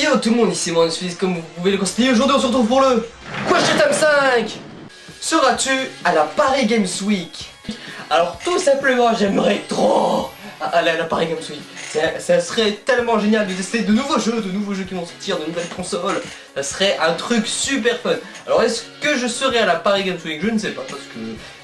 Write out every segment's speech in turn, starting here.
Yo tout le monde, ici moi Suisse, comme vous pouvez le constater. Aujourd'hui on se retrouve pour le Question Time 5. Seras-tu à la Paris Games Week? Alors tout simplement j'aimerais trop aller à la Paris Games Week. Ça serait tellement génial de tester de nouveaux jeux qui vont sortir, de nouvelles consoles. Ça serait un truc super fun. Alors est-ce que je serai à la Paris Games Week? Je ne sais pas, parce que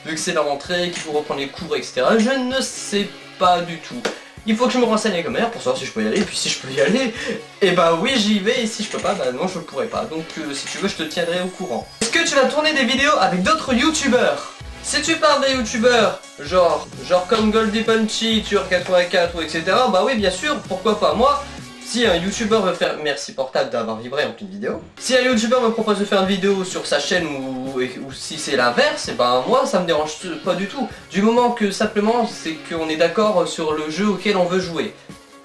vu que c'est la rentrée, qu'il faut reprendre les cours, etc. Je ne sais pas du tout. Il faut que je me renseigne avec ma mère pour savoir si je peux y aller, et puis si je peux y aller, et bah oui j'y vais, et si je peux pas, bah non je pourrais pas. Donc si tu veux je te tiendrai au courant. Est-ce que tu vas tourner des vidéos avec d'autres youtubeurs? Si tu parles des youtubeurs, genre comme Goldie Punchy, Tur84 ou etc, bah oui bien sûr, pourquoi pas. Moi, si un youtubeur veut faire... Merci portable d'avoir vibré en pleine vidéo. Si un youtubeur me propose de faire une vidéo sur sa chaîne ou si c'est l'inverse, et ben moi ça me dérange pas du tout. Du moment que simplement c'est qu'on est d'accord sur le jeu auquel on veut jouer.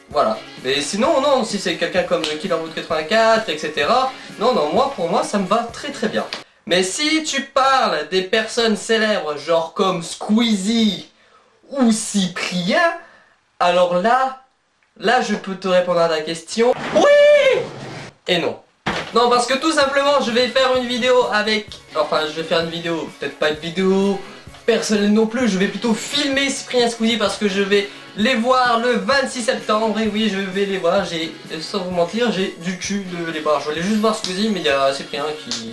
Voilà. Mais sinon non, si c'est quelqu'un comme Killerwood84, etc. Non, pour moi ça me va très très bien. Mais si tu parles des personnes célèbres, genre comme Squeezie ou Cyprien, alors là je peux te répondre à ta question. Oui et non. Non, parce que tout simplement je vais faire une vidéo avec... Enfin je vais faire une vidéo, peut-être pas une vidéo personnelle non plus. Je vais plutôt filmer Cyprien et Squeezie parce que je vais les voir le 26 septembre. Et oui je vais les voir, sans vous mentir j'ai du cul de les voir. Je voulais juste voir Squeezie mais il y a Cyprien qui...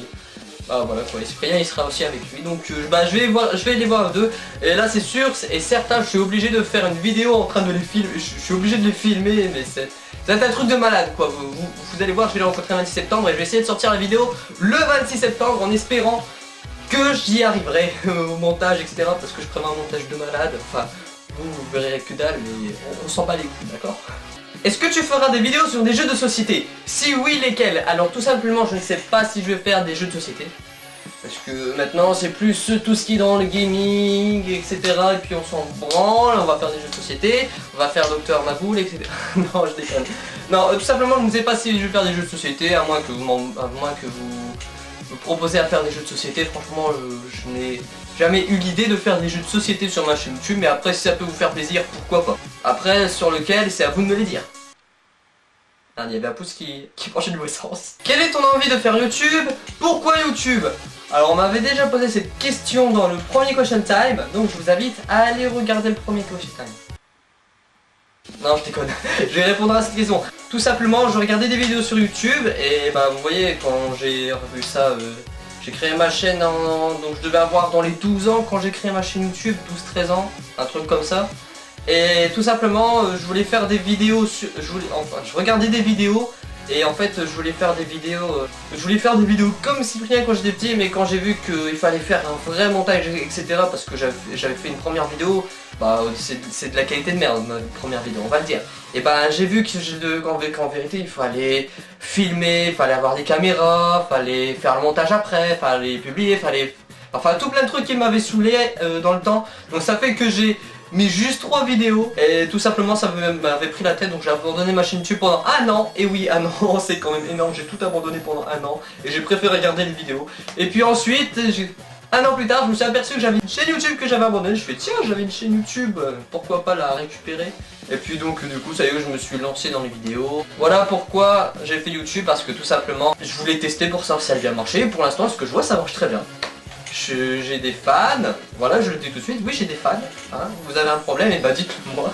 Ah voilà quoi, Cyprien il sera aussi avec lui, donc je vais les voir deux. Et là c'est sûr et certain, je suis obligé de faire une vidéo en train de les filmer. Je suis obligé de les filmer, mais c'est un truc de malade quoi. Vous allez voir, je vais les rencontrer le 26 septembre et je vais essayer de sortir la vidéo le 26 septembre en espérant que j'y arriverai au montage, etc. Parce que je prévois un montage de malade. Enfin, vous verrez que dalle, mais on s'en bat les couilles, d'accord? Est-ce que tu feras des vidéos sur des jeux de société? Si oui, lesquels? Alors tout simplement, je ne sais pas si je vais faire des jeux de société. Parce que maintenant c'est plus tout ce qui est dans le gaming, etc. Et puis on s'en branle, on va faire des jeux de société, on va faire Docteur Maboul, etc. Non, je déconne. Non, tout simplement, je ne sais pas si je vais faire des jeux de société, à moins que vous me proposez à faire des jeux de société. Franchement, je n'ai jamais eu l'idée de faire des jeux de société sur ma chaîne YouTube, mais après si ça peut vous faire plaisir, pourquoi pas. Après sur lequel, c'est à vous de me les dire. Ah, il y avait un pouce qui penchait du mauvais sens. Quelle est ton envie de faire YouTube? Pourquoi YouTube? Alors on m'avait déjà posé cette question dans le premier Question Time, donc je vous invite à aller regarder le premier Question Time. Non je déconne, je vais répondre à cette question. Tout simplement je regardais des vidéos sur YouTube et bah vous voyez quand j'ai revu ça, j'ai créé ma chaîne donc je devais avoir dans les 12 ans quand j'ai créé ma chaîne YouTube, 12-13 ans, un truc comme ça. Et tout simplement je voulais faire des vidéos sur... je regardais des vidéos et en fait je voulais faire des vidéos comme Cyprien quand j'étais petit, mais quand j'ai vu qu'il fallait faire un vrai montage, etc. parce que j'avais fait une première vidéo, bah c'est de la qualité de merde ma première vidéo, on va le dire. Et bah j'ai vu qu'en vérité il fallait filmer, il fallait avoir des caméras, il fallait faire le montage après, il fallait publier, enfin tout plein de trucs qui m'avaient saoulé dans le temps. Donc ça fait que j'ai mis juste 3 vidéos et tout simplement ça m'avait pris la tête, donc j'ai abandonné ma chaîne YouTube pendant un an. Et oui, un an c'est quand même énorme, j'ai tout abandonné pendant un an et j'ai préféré regarder les vidéos. Et puis ensuite, un an plus tard, je me suis aperçu que j'avais une chaîne YouTube que j'avais abandonnée. Je fais tiens, j'avais une chaîne YouTube, pourquoi pas la récupérer? Et puis donc du coup ça y est, je me suis lancé dans les vidéos. Voilà pourquoi j'ai fait YouTube, parce que tout simplement je voulais tester pour savoir si ça allait bien marcher. Pour l'instant ce que je vois ça marche très bien. J'ai des fans, voilà je le dis tout de suite, oui j'ai des fans, hein. Vous avez un problème et bah dites-le moi.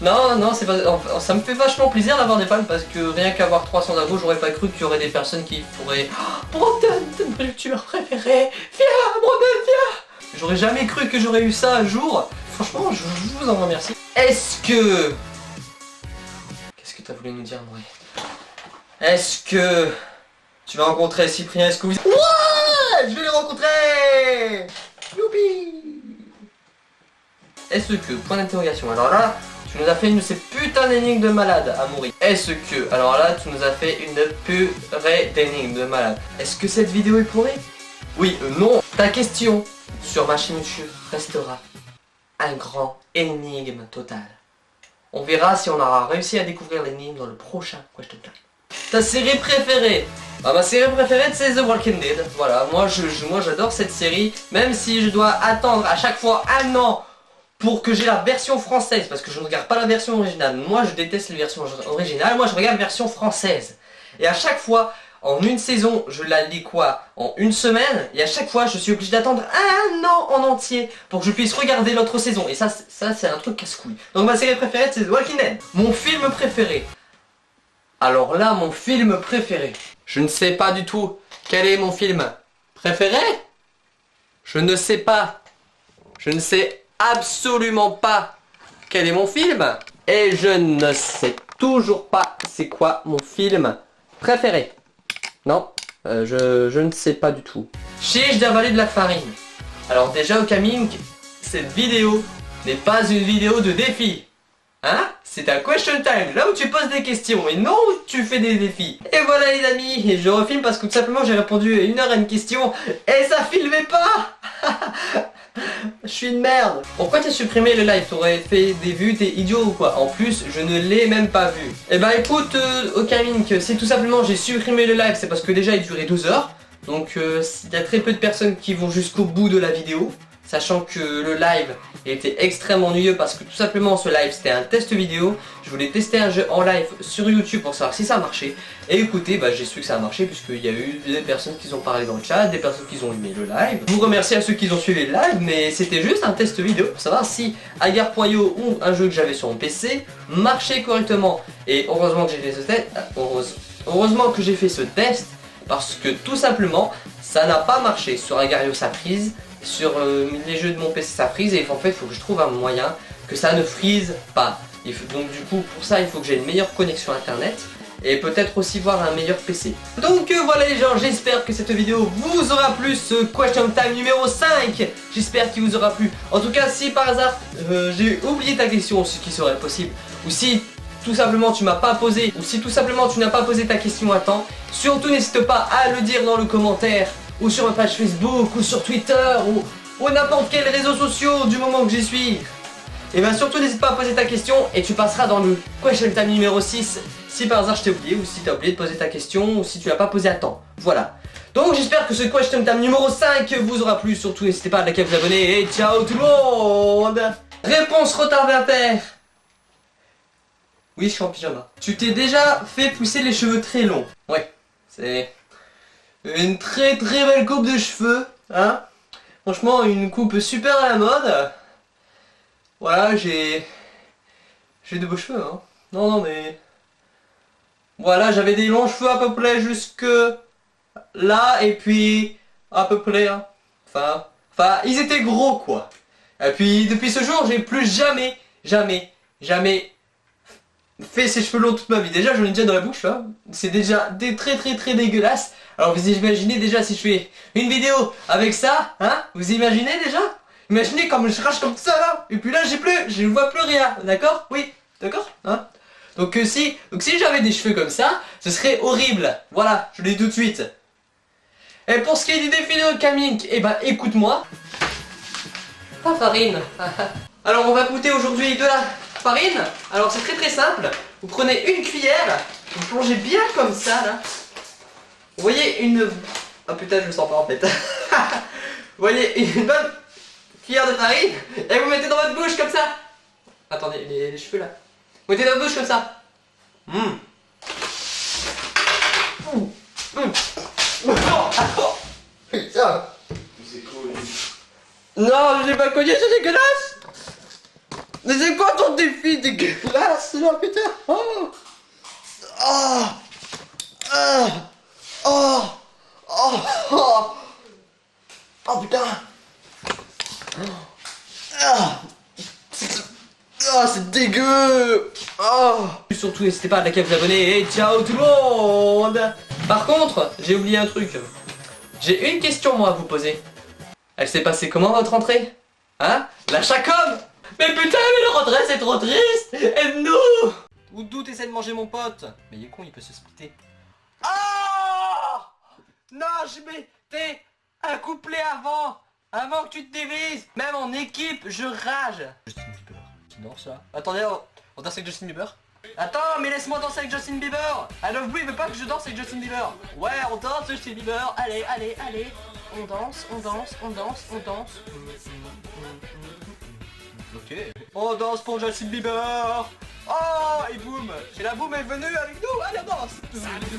Non, c'est pas... ça me fait vachement plaisir d'avoir des fans, parce que rien qu'avoir 300 abos, j'aurais pas cru qu'il y aurait des personnes qui pourraient... Oh, Brandon, t'es mon youtubeur préféré, viens Brandon, viens. J'aurais jamais cru que j'aurais eu ça un jour. Franchement, je vous en remercie. Est-ce que... Qu'est-ce que t'as voulu nous dire, moi? Est-ce que... tu vas rencontrer Cyprien et Squeezie? Je vais les rencontrer! Youpi! Est-ce que... Point d'interrogation. Alors là, tu nous as fait une de ces putains d'énigmes de malade à mourir. Est-ce que... Alors là, tu nous as fait une purée d'énigmes de malade. Est-ce que cette vidéo est pourrie? Oui, non. Ta question sur ma chaîne YouTube restera un grand énigme total. On verra si on aura réussi à découvrir l'énigme dans le prochain Question Time. Ta série préférée? Bah, ma série préférée c'est The Walking Dead. Voilà, moi j'adore cette série, même si je dois attendre à chaque fois un an pour que j'ai la version française, parce que je ne regarde pas la version originale. Moi je déteste les versions originales, moi je regarde la version française. Et à chaque fois, en une saison, je la lis quoi? En une semaine. Et à chaque fois, je suis obligé d'attendre un an en entier pour que je puisse regarder l'autre saison. Et ça c'est un truc casse-couille. Donc ma série préférée, c'est The Walking Dead. Mon film préféré. Alors là, mon film préféré. Je ne sais pas du tout quel est mon film préféré. Je ne sais pas. Je ne sais absolument pas quel est mon film. Et je ne sais toujours pas c'est quoi mon film préféré. Non, je ne sais pas du tout. Chiche d'avaler de la farine. Alors déjà au Caming, cette vidéo n'est pas une vidéo de défi. Hein? C'est un question time, là où tu poses des questions et non où tu fais des défis. Et voilà les amis, et je refilme parce que tout simplement j'ai répondu à 1 heure à une question et ça filmait pas. Je suis une merde. Pourquoi t'as supprimé le live? T'aurais fait des vues, t'es idiot ou quoi? En plus, je ne l'ai même pas vu. Eh bah écoute, Okamink, c'est tout simplement j'ai supprimé le live, c'est parce que déjà il durait 12 heures. Donc il y a très peu de personnes qui vont jusqu'au bout de la vidéo. Sachant que le live était extrêmement ennuyeux parce que tout simplement ce live c'était un test vidéo. Je voulais tester un jeu en live sur YouTube pour savoir si ça marchait. Et écoutez, bah, j'ai su que ça a marché puisqu'il y a eu des personnes qui ont parlé dans le chat, des personnes qui ont aimé le live. Je vous remercie à ceux qui ont suivi le live, mais c'était juste un test vidéo pour savoir si Agar.io ou un jeu que j'avais sur mon PC marchait correctement. Et heureusement que j'ai fait ce test. Heureusement que j'ai fait ce test parce que tout simplement ça n'a pas marché sur Agar.io ça freeze. Sur les jeux de mon PC ça freeze et en fait il faut que je trouve un moyen que ça ne freeze pas. Donc du coup pour ça il faut que j'ai une meilleure connexion internet et peut-être aussi voir un meilleur PC. Donc voilà les gens, j'espère que cette vidéo vous aura plu, ce question time numéro 5. J'espère qu'il vous aura plu. En tout cas si par hasard j'ai oublié ta question, ce qui serait possible, ou si tout simplement tu m'as pas posé, ou si tout simplement tu n'as pas posé ta question à temps, surtout n'hésite pas à le dire dans le commentaire, ou sur ma page Facebook, ou sur Twitter, ou n'importe quel réseau social du moment que j'y suis. Et bien surtout n'hésite pas à poser ta question et tu passeras dans le question time numéro 6 si par hasard je t'ai oublié, ou si tu as oublié de poser ta question, ou si tu l'as pas posé à temps. Voilà. Donc j'espère que ce question time numéro 5 vous aura plu, surtout n'hésitez pas à liker, vous abonner et ciao tout le monde. Réponse retardataire. Oui, je suis en pyjama. Tu t'es déjà fait pousser les cheveux très longs? Ouais, c'est une très belle coupe de cheveux, hein. Franchement, une coupe super à la mode. Voilà, j'ai de beaux cheveux, hein. Non, mais... Voilà, j'avais des longs cheveux à peu près jusque là, et puis... à peu près, hein. Enfin, ils étaient gros, quoi. Et puis, depuis ce jour, j'ai plus jamais fait ses cheveux longs toute ma vie. Déjà j'en ai déjà dans la bouche là. C'est déjà très dégueulasse. Alors vous imaginez déjà si je fais une vidéo avec ça, hein? Vous imaginez déjà? Imaginez comme je crache comme ça là. Et puis là je ne vois plus rien. D'accord? Oui, d'accord? Hein? Donc si j'avais des cheveux comme ça, ce serait horrible. Voilà, je le dis tout de suite. Et pour ce qui est du défi de Caming, eh ben écoute-moi. Pas farine. Alors on va goûter aujourd'hui de la farine. Alors c'est très simple. Vous prenez une cuillère, vous plongez bien comme ça là. Vous voyez une... Ah putain je le sens pas en fait. Vous voyez une bonne cuillère de farine et vous mettez dans votre bouche comme ça. Attendez, les cheveux là. Vous mettez dans votre bouche comme ça. Putain. Non, j'ai pas connu, c'est dégueulasse. Mais c'est quoi ton défi dégueulasse là, putain? Oh. Oh. Oh. Oh. Oh. Oh. Oh putain. Oh, c'est dégueu. Oh. Surtout n'hésitez pas à liker, vous abonner et ciao tout le monde. Par contre, j'ai oublié un truc. J'ai une question moi à vous poser. Elle s'est passée comment votre rentrée? Hein? La chacom. Mais putain, mais le rentrée c'est trop triste. Aide-nous. Ou d'où t'essaies de manger mon pote? Mais il est con, il peut se splitter. Oh. Non, je mettais un couplet avant que tu te dévises. Même en équipe, je rage. Justin Bieber, qui danse là? Attendez, on danse avec Justin Bieber? Attends, mais laisse-moi danser avec Justin Bieber. Alors oui, mais pas que je danse avec Justin Bieber. Ouais, on danse Justin Bieber. Allez. On danse. Ok. On danse pour Justin Bieber. Oh, et boum. Et la boum est venue avec nous. Allez, on danse. Salut,